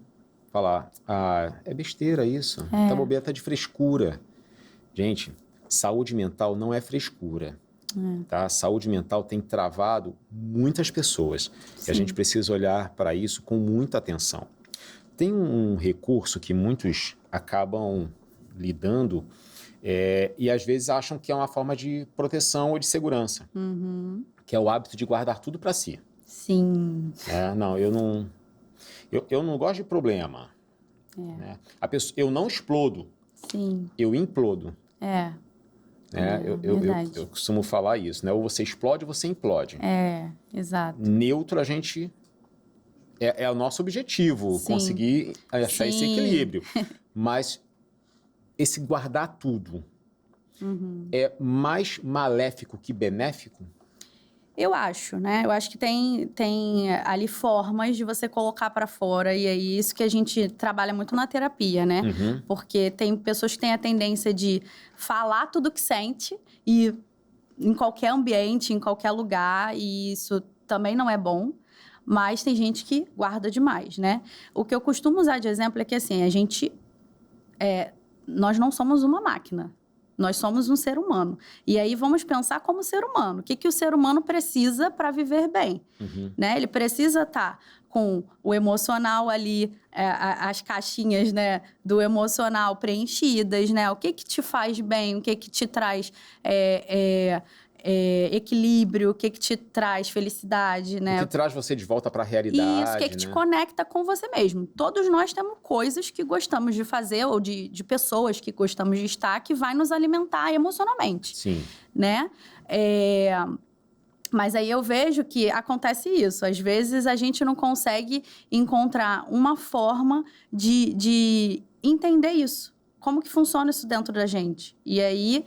falar, é besteira isso, tá bobeira, tá de frescura. Gente, saúde mental não é frescura. Tá? Saúde mental tem travado muitas pessoas. E a gente precisa olhar para isso com muita atenção. Tem um recurso que muitos acabam lidando e às vezes acham que é uma forma de proteção ou de segurança, que é o hábito de guardar tudo para si. Sim. Eu não gosto de problema. Né? Eu não explodo, eu implodo. Eu costumo falar isso, né? Ou você explode ou você implode. Exato. Neutro, a gente... É o nosso objetivo, conseguir achar esse equilíbrio. Mas esse guardar tudo é mais maléfico que benéfico? Eu acho, né? Eu acho que tem ali formas de você colocar para fora. E é isso que a gente trabalha muito na terapia, né? Porque tem pessoas que têm a tendência de falar tudo que sente e em qualquer ambiente, em qualquer lugar. E isso também não é bom. Mas tem gente que guarda demais, né? O que eu costumo usar de exemplo é que, assim, nós não somos uma máquina. Nós somos um ser humano. E aí, vamos pensar como ser humano. O que o ser humano precisa para viver bem? Né? Ele precisa estar com o emocional ali, as caixinhas, né, do emocional preenchidas, né? O que te faz bem? O que te traz... equilíbrio, o que te traz felicidade, né? O que traz você de volta para a realidade, isso, o que te conecta com você mesmo. Todos nós temos coisas que gostamos de fazer ou de pessoas que gostamos de estar que vai nos alimentar emocionalmente. Sim. Né? Mas aí eu vejo que acontece isso. Às vezes a gente não consegue encontrar uma forma de entender isso. Como que funciona isso dentro da gente? E aí...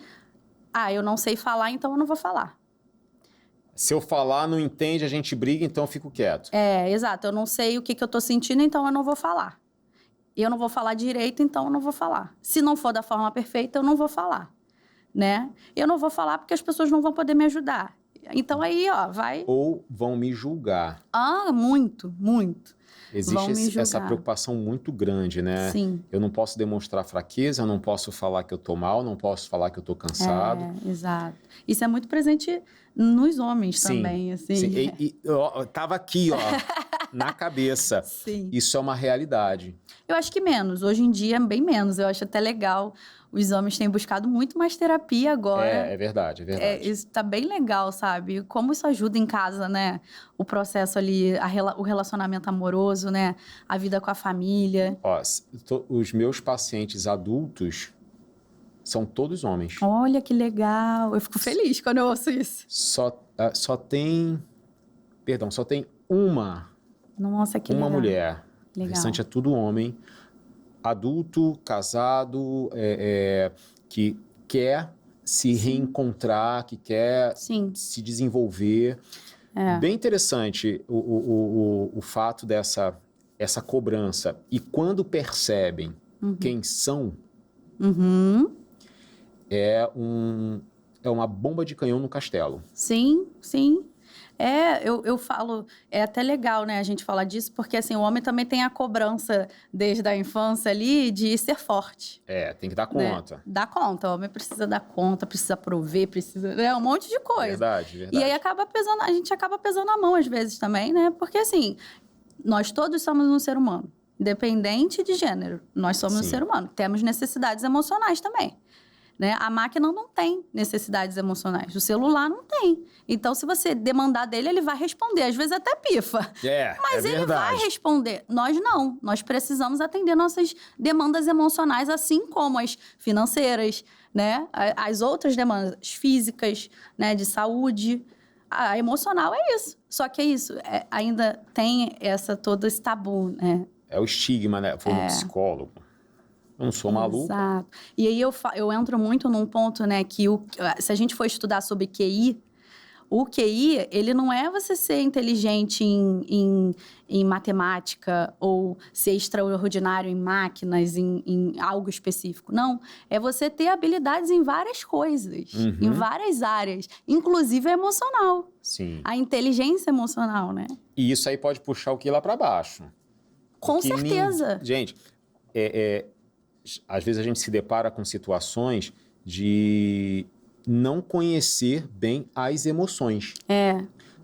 eu não sei falar, então eu não vou falar. Se eu falar, não entende, a gente briga, então eu fico quieto. Exato. Eu não sei o que eu tô sentindo, então eu não vou falar. Eu não vou falar direito, então eu não vou falar. Se não for da forma perfeita, eu não vou falar, né? Eu não vou falar porque as pessoas não vão poder me ajudar. Então aí, vai... Ou vão me julgar. Muito, muito. vão me Existe essa julgar. preocupação muito grande, né? Sim. Eu não posso demonstrar fraqueza, eu não posso falar que eu tô mal, não posso falar que eu tô cansado. Exato. Isso é muito presente nos homens Sim, também, assim. sim. Ó, tava aqui, ó, na cabeça. Sim. Isso é uma realidade. Eu acho que menos. Hoje em dia, bem menos. Eu acho até legal. Os homens têm buscado muito mais terapia agora. É verdade, é verdade. Isso tá bem legal, sabe? Como isso ajuda em casa, né? O processo ali, o relacionamento amoroso, né? A vida com a família. Ó, os meus pacientes adultos são todos homens. Olha que legal. Eu fico feliz quando eu ouço isso. Só tem uma Nossa, que legal. mulher. O Legal. restante é tudo homem. Adulto, casado, que quer se reencontrar, que quer Sim. se desenvolver. Bem interessante o fato dessa cobrança. E quando percebem quem são, é uma bomba de canhão no castelo. Sim, sim. Eu falo, é até legal, né, a gente falar disso, porque assim, o homem também tem a cobrança desde a infância ali de ser forte. Tem que dar Né? conta. Dar conta, o homem precisa dar conta, precisa prover, precisa, né, um monte de coisa. Verdade. E aí a gente acaba pesando a mão às vezes também, né? Porque assim, nós todos somos um ser humano, independente de gênero, nós somos um Sim. ser humano, temos necessidades emocionais também. Né? A máquina não tem necessidades emocionais, o celular não tem. Então, se você demandar dele, ele vai responder. Às vezes até pifa. Mas ele vai responder. Nós não. Nós precisamos atender nossas demandas emocionais, assim como as financeiras, né? As outras demandas físicas, né? De saúde. A emocional é isso. Só que é isso. Ainda tem todo esse tabu, né? É o estigma, né? Foi um psicólogo. Eu não sou maluco. Exato. E aí eu entro muito num ponto, né, que se a gente for estudar sobre QI, o QI, ele não é você ser inteligente em matemática ou ser extraordinário em máquinas, em algo específico. Não, é você ter habilidades em várias coisas, em várias áreas, inclusive a emocional. Sim. A inteligência emocional, né? E isso aí pode puxar o QI lá para baixo. Com certeza. Gente, às vezes a gente se depara com situações de não conhecer bem as emoções.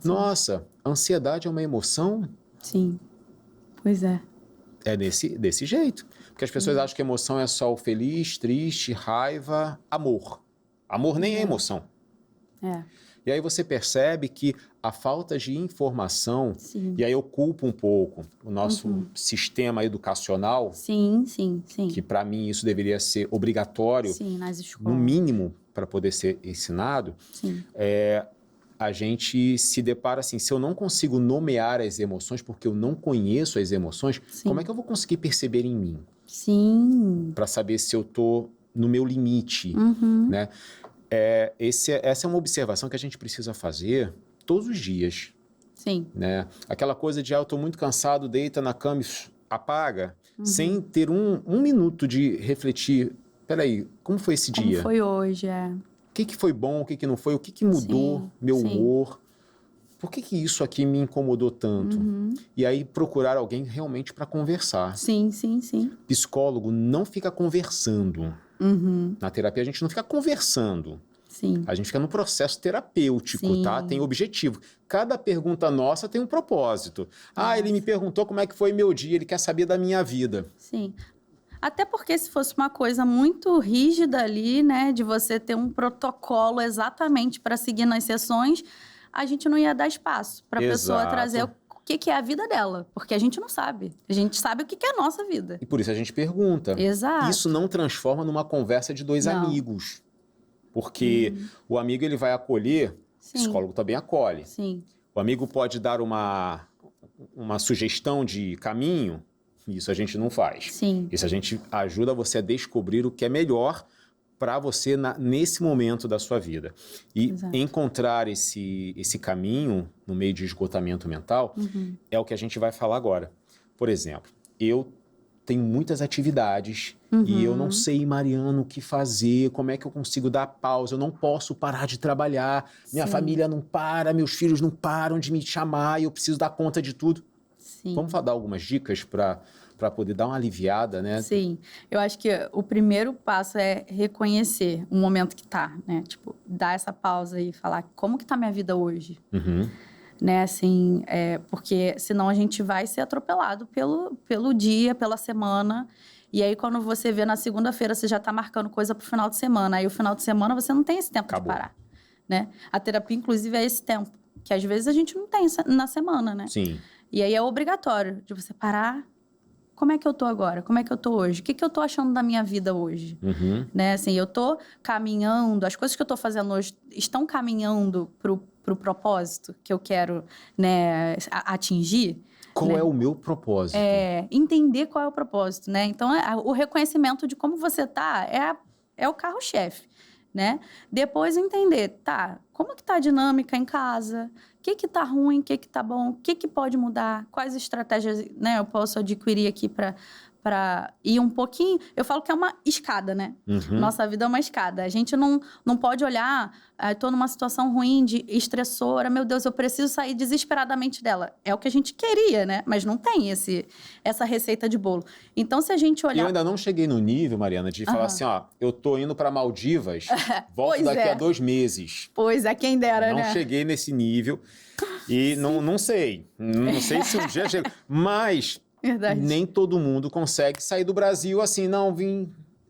Nossa, ansiedade é uma emoção? Sim, pois é. É desse jeito. Porque as pessoas acham que emoção é só o feliz, triste, raiva, amor. Amor nem é emoção. E aí você percebe que a falta de informação, e aí eu culpo um pouco o nosso sistema educacional, sim. que para mim isso deveria ser obrigatório, nas escolas. no mínimo, para poder ser ensinado, a gente se depara assim, se eu não consigo nomear as emoções, porque eu não conheço as emoções, como é que eu vou conseguir perceber em mim? Sim. Para saber se eu tô no meu limite, né? Essa é uma observação que a gente precisa fazer todos os dias. Sim. Né? Aquela coisa de, eu tô muito cansado, deita na cama e apaga, sem ter um minuto de refletir. Peraí, como foi esse dia? Como foi hoje, O que foi bom, o que não foi? O que mudou meu humor? Por que isso aqui me incomodou tanto? E aí procurar alguém realmente para conversar. Sim. Psicólogo não fica conversando. Na terapia a gente não fica conversando. Sim. A gente fica no processo terapêutico, tá? Tem objetivo. Cada pergunta nossa tem um propósito. Ele me perguntou como é que foi meu dia, ele quer saber da minha vida. Sim. Até porque se fosse uma coisa muito rígida ali, né, de você ter um protocolo exatamente para seguir nas sessões, a gente não ia dar espaço para a pessoa trazer o que é a vida dela, porque a gente não sabe. A gente sabe o que é a nossa vida. E por isso a gente pergunta. Exato. Isso não transforma numa conversa de dois amigos. Porque o amigo ele vai acolher, o psicólogo também acolhe. Sim. O amigo pode dar uma sugestão de caminho, isso a gente não faz. Sim. Isso a gente ajuda você a descobrir o que é melhor para você nesse momento da sua vida. E encontrar esse caminho no meio de esgotamento mental é o que a gente vai falar agora. Por exemplo, eu tenho muitas atividades e eu não sei, Mariana, o que fazer, como é que eu consigo dar pausa, eu não posso parar de trabalhar, minha família não para, meus filhos não param de me chamar e eu preciso dar conta de tudo. Sim. Vamos dar algumas dicas para poder dar uma aliviada, né? Sim, eu acho que o primeiro passo é reconhecer o momento que tá, né? Tipo, dar essa pausa e falar como que tá minha vida hoje, Uhum. né? Assim, porque senão a gente vai ser atropelado pelo dia, pela semana. E aí, quando você vê na segunda-feira, você já tá marcando coisa pro final de semana. Aí, o final de semana, você não tem esse tempo Acabou. de parar, né? A terapia, inclusive, é esse tempo, que às vezes a gente não tem na semana, né? Sim. E aí, é obrigatório de você parar. Como é que eu tô agora? Como é que eu tô hoje? O que eu tô achando da minha vida hoje? Uhum. Né? Assim, eu tô caminhando, as coisas que eu tô fazendo hoje estão caminhando pro propósito que eu quero, né, atingir? Qual Né? é o meu propósito? Entender qual é o propósito, né? Então, o reconhecimento de como você tá é o carro-chefe, né? Depois entender, tá, como que tá a dinâmica em casa? O que tá ruim, o que tá bom? O que pode mudar? Quais estratégias, né, eu posso adquirir aqui para ir um pouquinho... Eu falo que é uma escada, né? Uhum. Nossa vida é uma escada. A gente não pode olhar, tô numa situação ruim, estressora, meu Deus, eu preciso sair desesperadamente dela. É o que a gente queria, né? Mas não tem essa receita de bolo. Então, se a gente olhar... Eu ainda não cheguei no nível, Mariana, de falar assim, ó, eu tô indo para Maldivas, volto Pois daqui é. a 2 meses. Pois é, quem dera, Não né? cheguei nesse nível e não sei. Não sei se um dia chego. Mas Verdade. nem todo mundo consegue sair do Brasil assim, não,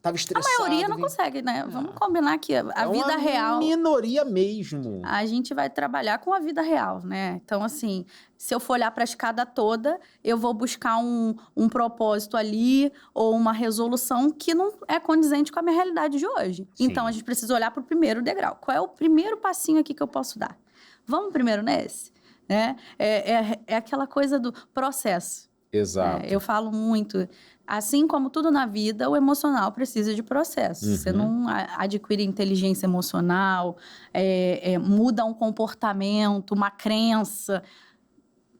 tava A estressado. maioria não consegue, né? Vamos combinar que a É vida uma real... minoria mesmo. A gente vai trabalhar com a vida real, né? Então, assim, se eu for olhar para a escada toda, eu vou buscar um propósito ali ou uma resolução que não é condizente com a minha realidade de hoje. Sim. Então, a gente precisa olhar para o primeiro degrau. Qual é o primeiro passinho aqui que eu posso dar? Vamos primeiro nesse? Né? É aquela coisa do processo. Exato. Eu falo muito, assim como tudo na vida, o emocional precisa de processo. Uhum. Você não adquire inteligência emocional, muda um comportamento, uma crença.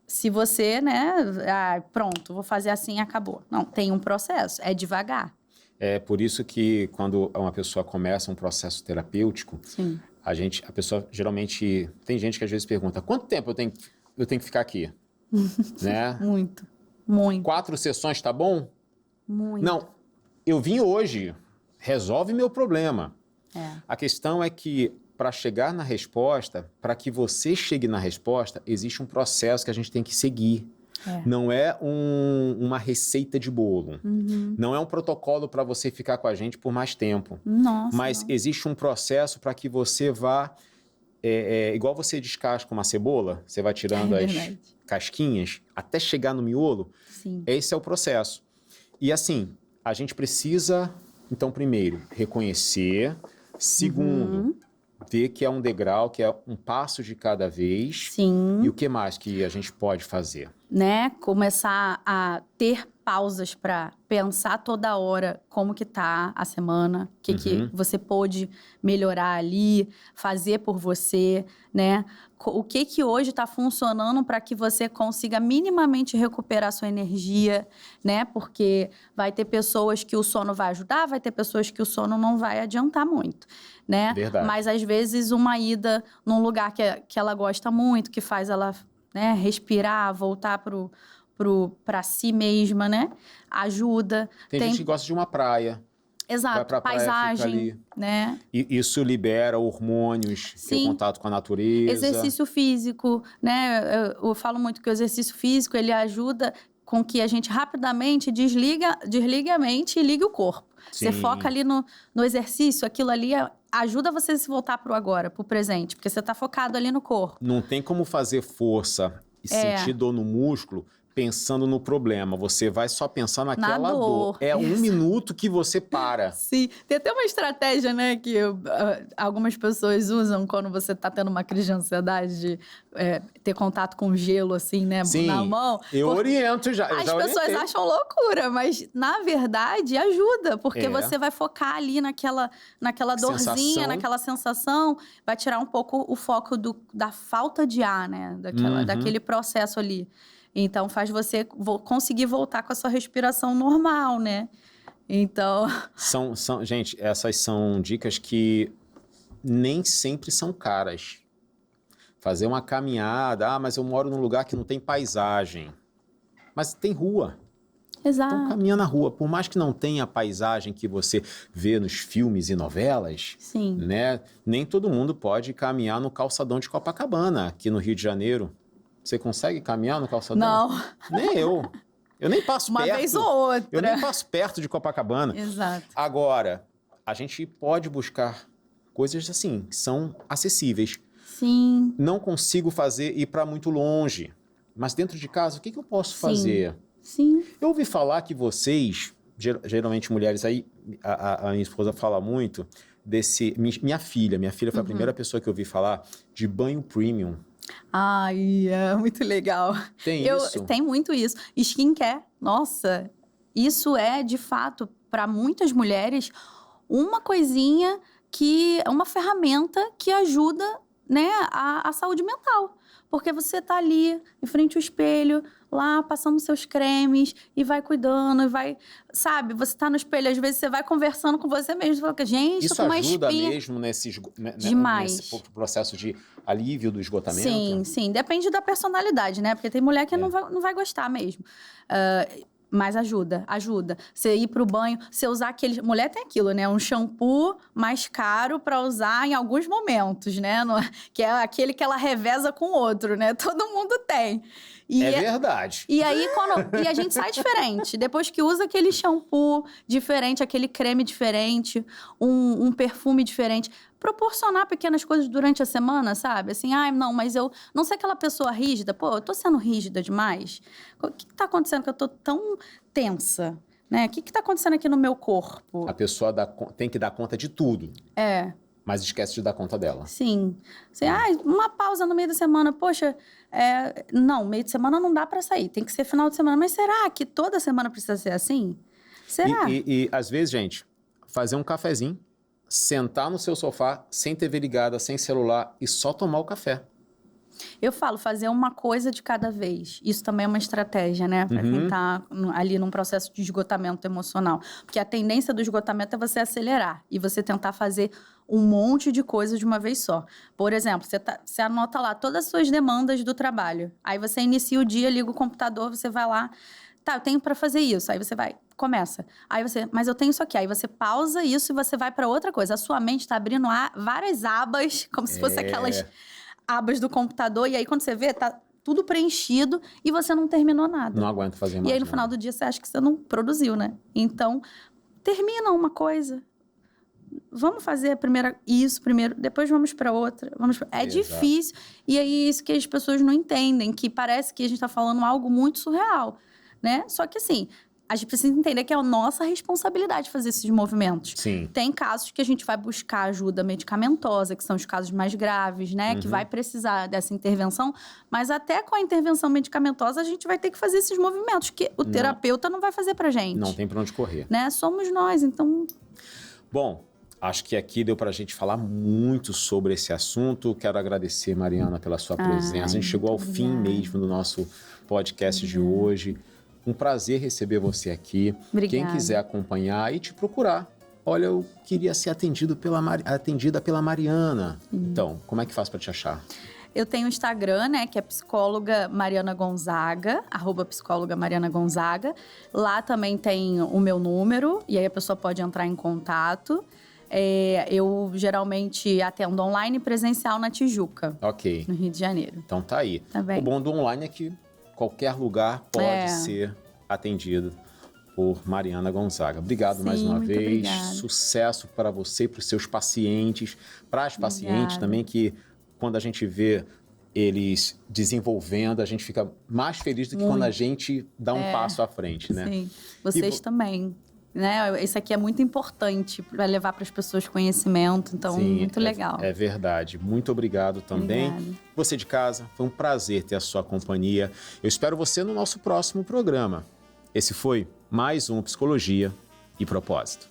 Se você, né, pronto, vou fazer assim e acabou. Não, tem um processo, é devagar. É por isso que quando uma pessoa começa um processo terapêutico, Sim. a pessoa geralmente... Tem gente que às vezes pergunta, quanto tempo eu tenho que ficar aqui? Né? Muito. 4 sessões tá bom? Muito. Não, eu vim hoje, resolve meu problema. A questão é que para chegar na resposta, para que você chegue na resposta, existe um processo que a gente tem que seguir. Não é uma receita de bolo. Uhum. Não é um protocolo para você ficar com a gente por mais tempo. Nossa. Mas existe um processo para que você vá... igual você descasca uma cebola, você vai tirando as casquinhas até chegar no miolo. Sim. Esse é o processo. E assim, a gente precisa, então, primeiro, reconhecer. Segundo, ver que é um degrau, que é um passo de cada vez. Sim. E o que mais que a gente pode fazer? Né? Começar a ter pausas para pensar toda hora como que tá a semana, o que você pôde melhorar ali, fazer por você, né? O que hoje está funcionando para que você consiga minimamente recuperar sua energia, né? Porque vai ter pessoas que o sono vai ajudar, vai ter pessoas que o sono não vai adiantar muito, né? Verdade. Mas às vezes uma ida num lugar que ela gosta muito, que faz ela, né, respirar, voltar para si mesma, né? Ajuda. Tem gente que gosta de uma praia. Exato, vai pra praia, paisagem, fica ali. né? E isso libera hormônios, tem o contato com a natureza. Exercício físico, né? Eu falo muito que o exercício físico, ele ajuda com que a gente rapidamente desliga a mente e ligue o corpo. Sim. Você foca ali no exercício, aquilo ali ajuda você a se voltar para o agora, para o presente, porque você está focado ali no corpo. Não tem como fazer força e sentir dor no músculo pensando no problema. Você vai só pensar naquela dor. É 1 minuto que você para. Sim. Tem até uma estratégia, né, que algumas pessoas usam quando você tá tendo uma crise de ansiedade, de ter contato com gelo, assim, né, na mão. Eu oriento já. As pessoas acham loucura, mas, na verdade, ajuda. Porque você vai focar ali naquela dorzinha, naquela sensação. Vai tirar um pouco o foco da falta de ar, né, daquele processo ali. Então, faz você conseguir voltar com a sua respiração normal, né? Então... Gente, essas são dicas que nem sempre são caras. Fazer uma caminhada, mas eu moro num lugar que não tem paisagem. Mas tem rua. Exato. Então caminha na rua. Por mais que não tenha a paisagem que você vê nos filmes e novelas, Sim. né? Nem todo mundo pode caminhar no calçadão de Copacabana, aqui no Rio de Janeiro. Você consegue caminhar no calçadão? Não. Nem eu. Eu nem passo Uma perto. vez ou outra. Eu nem passo perto de Copacabana. Exato. Agora, a gente pode buscar coisas assim, que são acessíveis. Sim. Não consigo ir para muito longe. Mas dentro de casa, o que eu posso fazer? Sim. Eu ouvi falar que vocês, geralmente mulheres aí, a minha esposa fala muito desse... Minha filha foi a primeira pessoa que eu ouvi falar de banho premium. Ai, é muito legal. Tem isso? Tem muito isso. Skincare, nossa, isso é, de fato, para muitas mulheres, uma coisinha uma ferramenta que ajuda, né, a saúde mental. Porque você tá ali, em frente ao espelho, lá, passando seus cremes, e vai cuidando, e vai... Sabe, você tá no espelho, às vezes você vai conversando com você mesmo, fala, gente, isso tô com uma ajuda espinha. mesmo nesse processo de alívio do esgotamento? Sim, sim. Depende da personalidade, né? Porque tem mulher que não vai gostar mesmo. Mas ajuda. Você ir pro banho, você usar aquele... Mulher tem aquilo, né? Um shampoo mais caro pra usar em alguns momentos, né? Que é aquele que ela reveza com o outro, né? Todo mundo tem. Verdade. E aí, e a gente sai diferente. Depois que usa aquele shampoo diferente, aquele creme diferente, um perfume diferente. Proporcionar pequenas coisas durante a semana, sabe? Assim, não, mas eu não sei aquela pessoa rígida. Pô, eu tô sendo rígida demais? O que tá acontecendo que eu tô tão tensa? Né? O que tá acontecendo aqui no meu corpo? A pessoa tem que dar conta de tudo. Mas esquece de dar conta dela. Sim. Assim, uma pausa no meio da semana. Poxa, não, meio de semana não dá pra sair. Tem que ser final de semana. Mas será que toda semana precisa ser assim? Será? E às vezes, gente, fazer um cafezinho, sentar no seu sofá, sem TV ligada, sem celular e só tomar o café. Eu falo, fazer uma coisa de cada vez. Isso também é uma estratégia, né? Para quem tá ali num processo de esgotamento emocional. Porque a tendência do esgotamento é você acelerar e você tentar fazer um monte de coisa de uma vez só. Por exemplo, você anota lá todas as suas demandas do trabalho. Aí você inicia o dia, liga o computador, você vai lá... Tá, eu tenho para fazer isso. Aí você começa. Aí mas eu tenho isso aqui. Aí você pausa isso e você vai para outra coisa. A sua mente tá abrindo várias abas, como se fosse aquelas abas do computador. E aí, quando você vê, tá tudo preenchido e você não terminou nada. Não aguento fazer mais. E aí, no final do dia, você acha que você não produziu, né? Então, termina uma coisa. Vamos fazer isso primeiro, depois vamos para outra. Difícil. E aí, isso que as pessoas não entendem, que parece que a gente tá falando algo muito surreal, né? Só que, assim, a gente precisa entender que é a nossa responsabilidade fazer esses movimentos. Sim. Tem casos que a gente vai buscar ajuda medicamentosa, que são os casos mais graves, né? Que vai precisar dessa intervenção. Mas até com a intervenção medicamentosa, a gente vai ter que fazer esses movimentos, que o terapeuta não vai fazer pra gente. Não tem pra onde correr. Né? Somos nós, então... Bom, acho que aqui deu pra gente falar muito sobre esse assunto. Quero agradecer, Mariana, pela sua presença. A gente chegou ao fim mesmo do nosso podcast de hoje. Um prazer receber você aqui. Obrigada. Quem quiser acompanhar e te procurar. Olha, eu queria ser atendida pela Mariana. Então, como é que faz para te achar? Eu tenho o Instagram, né, que é psicóloga Mariana Gonzaga, @psicóloga Mariana Gonzaga. Lá também tem o meu número, e aí a pessoa pode entrar em contato. Eu geralmente atendo online e presencial na Tijuca. Ok. No Rio de Janeiro. Então tá aí. Tá bem. O bom do online é que qualquer lugar pode ser atendido por Mariana Gonzaga. Obrigado mais uma vez. Obrigada. Sucesso para você e para os seus pacientes. Para as pacientes também, que quando a gente vê eles desenvolvendo, a gente fica mais feliz do que quando a gente dá um passo à frente, né? Sim, vocês também. Né? Isso aqui é muito importante para levar para as pessoas conhecimento, então muito legal. É verdade. Muito obrigado também. Obrigada. Você de casa, foi um prazer ter a sua companhia. Eu espero você no nosso próximo programa. Esse foi mais um Psicologia e Propósito.